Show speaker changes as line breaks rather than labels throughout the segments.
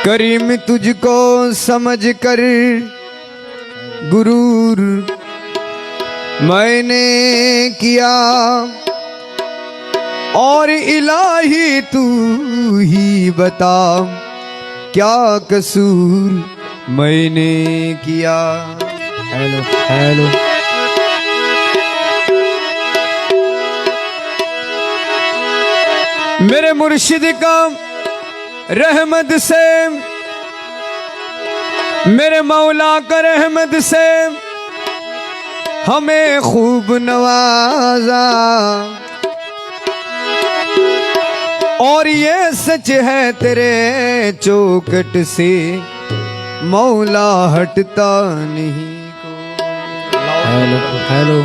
करीम तुझको समझ कर गुरूर मैंने किया, और इलाही तू ही बता क्या कसूर मैंने किया।
हेलो हेलो
मेरे मुर्शिद का रहमत से, मेरे मौला का रहमत से हमें खूब नवाजा, और ये सच है तेरे चौखट से मौला हटता नहीं को।
हेलो हेलो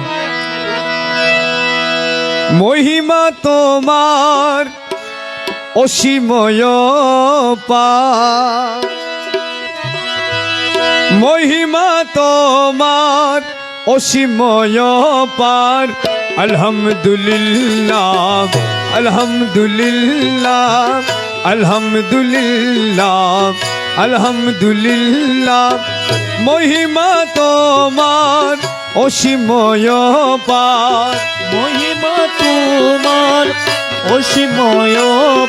महिमा तोमार অসীময় পার, মহিমা তোমার অসীময় পার। আলহামদুলিল্লাহ আলহামদুলিল্লাহ আলহামদুলিল্লাহ আলহামদুলিল্লাহ। মহিমা তোমার অসীময় পার,
মহিমা তোমার অসীময়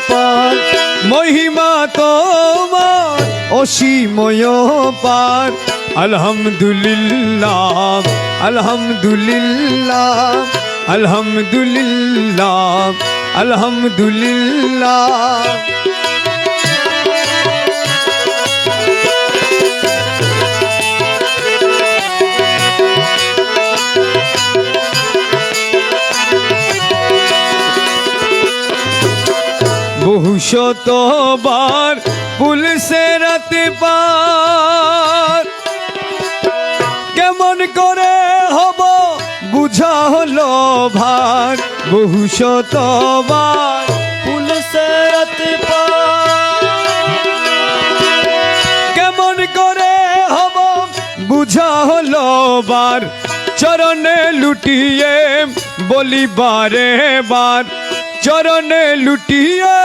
পার,
মহিমা তোমার অসীময় পার। আলহামদুলিল্লাহ আলহামদুলিল্লাহ আলহামদুলিল্লাহ আলহামদুলিল্লাহ। বহু শতবার পুলিশে রাতে পার, কেমন করে হব বুঝা হলো ভার। বহু শতবার
পুলিশের রাতে পার,
কেমন করে হব বুঝা হলো বার। চরণে লুটিয়ে বলি বারে বার, চরণে লুটিয়ে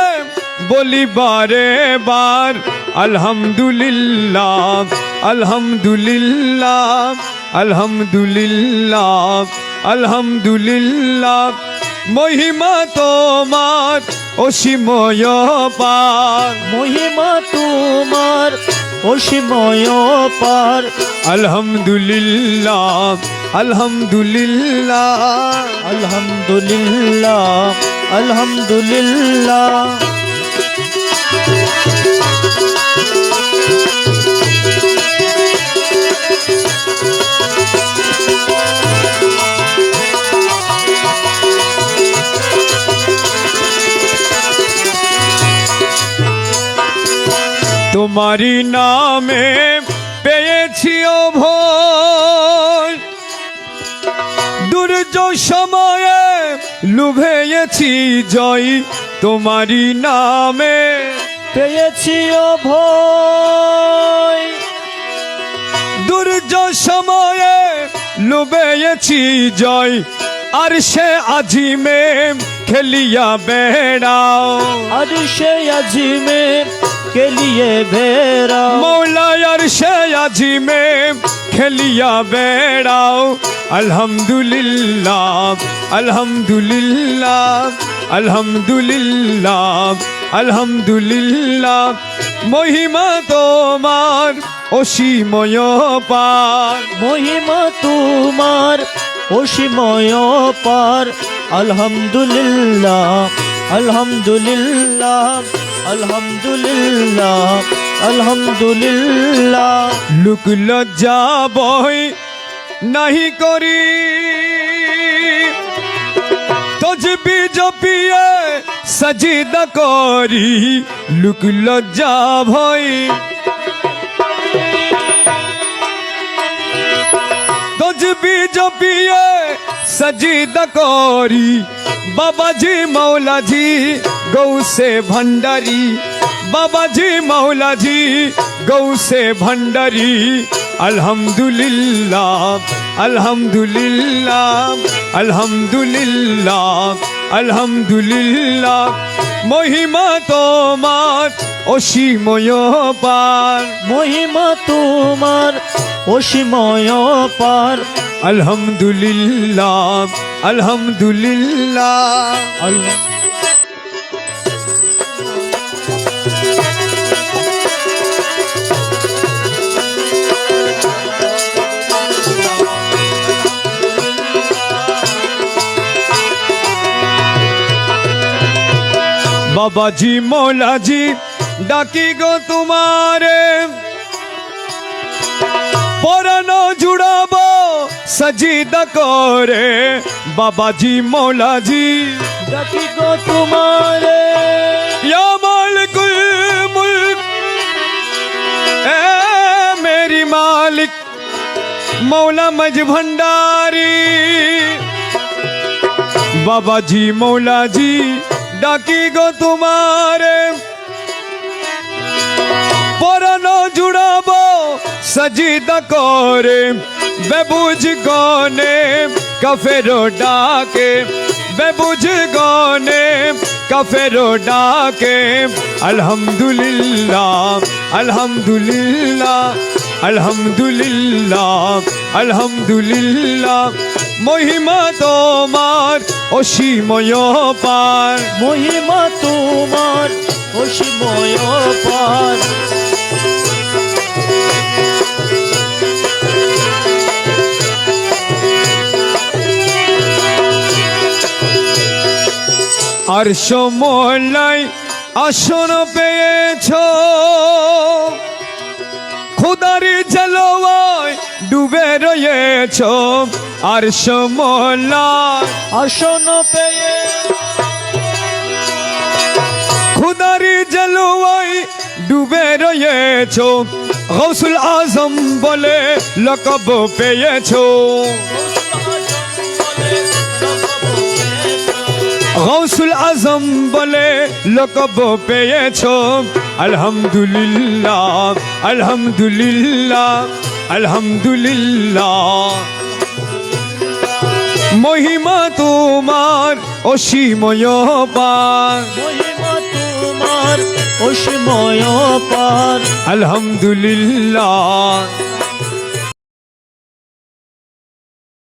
বলি বারে বার। আলহামদুলিল্লাহ আলহামদুলিল্লাহ আলহামদুলিল্লাহ আলহামদুলিল্লাহ। মহিমা তোমার অসীময় পার,
মহিমা তোমার অসীময় পার।
আলহামদুলিল্লাহ আলহামদুলিল্লাহ
আলহামদুলিল্লাহ আলহামদুলিল্লাহ।
তোমারি নামে পেয়েছি অভয়, দুর্যোগ সময়ে লুভেয়েছি জয়। তোমারি নামে
পেয়েছি অভয়,
দুর্যোগ সময়ে লুভেয়েছি জয়। আর সে আজিমে খেলিয়া বেড়াও,
আর সে আজিমে के लिए भेरा।
मौला अरशे अजीमे खेलिया बेड़ाओ। अल्हम्दुलिल्लाह अल्हम्दुलिल्लाह अल्हम्दुलिल्लाह अल्हम्दुलिल्लाह। महिमा तोमार অসীময় পার,
মহিমা তোমার অসীময় পার। আলহামদুলিল্লাহ আলহামদুলিল্লাহ আলহামদুলিল্লাহ আলহামদুলিল্লাহ।
লোক লজ্জা বই নাহি করি, তজবি জপিয়ে সজিদা করি। লোক লজ্জা ভয় তজবি জপিয়ে সজিদা করি। বাবাজি মৌলাজি গৌ সে ভণ্ডারি, বাবাজি মৌলাজি গৌ সে ভণ্ডারি। আলহামদুলিল্লাহ আলহামদুলিল্লাহ আলহামদুলিল্লাহ আলহামদুলিল্লাহ মহিমা তোমার অসীময় পার
মহিমা তোমার অসীময় পার
আলহামদুলিল্লাহ আলহামদুলিল্লাহ
আল্লাহ
বাবাজি মৌলাজি ডাকি গো তোমারে পরানো জুড়াবো সজিদা করে বাবাজি মৌলাজি
ডাকি গো তোমারে
या मालिकुल मुल्क ए मेरी मालिक मौला मज भंडारी बाबा जी मौला जी डाकी गो तुम्हारे পরানো জুড়াবো সজিদা করে বেবুঝ গনে কাফেরো ডাকে বেবুঝ গনে কাফেরো ডাকে আলহামদুলিল্লাহ আলহামদুলিল্লাহ আলহামদুলিল্লাহ আলহামদুলিল্লাহ মহিমা তোমার অসীময় পার
মহিমা তোমার অসীময় পার
আরশ মোলাই আসন পেয়েছ খুদারি জলওয়ায় ডুবে রয়েছ আরশ মোলাই
আসন পেয়ে
খুদারি জলওয়ায় ডুবে রয়েছ গৌসুল আজম বলে লকব পেয়েছ গৌসুল আজম বলে লকব পেয়েছ আলহামদুলিল্লাহ আলহামদুলিল্লাহ আলহামদুলিল্লাহ মহিমা তোমার অসীময় পার
মহিমা তোমার অসীময় পার
আলহামদুলিল্লাহ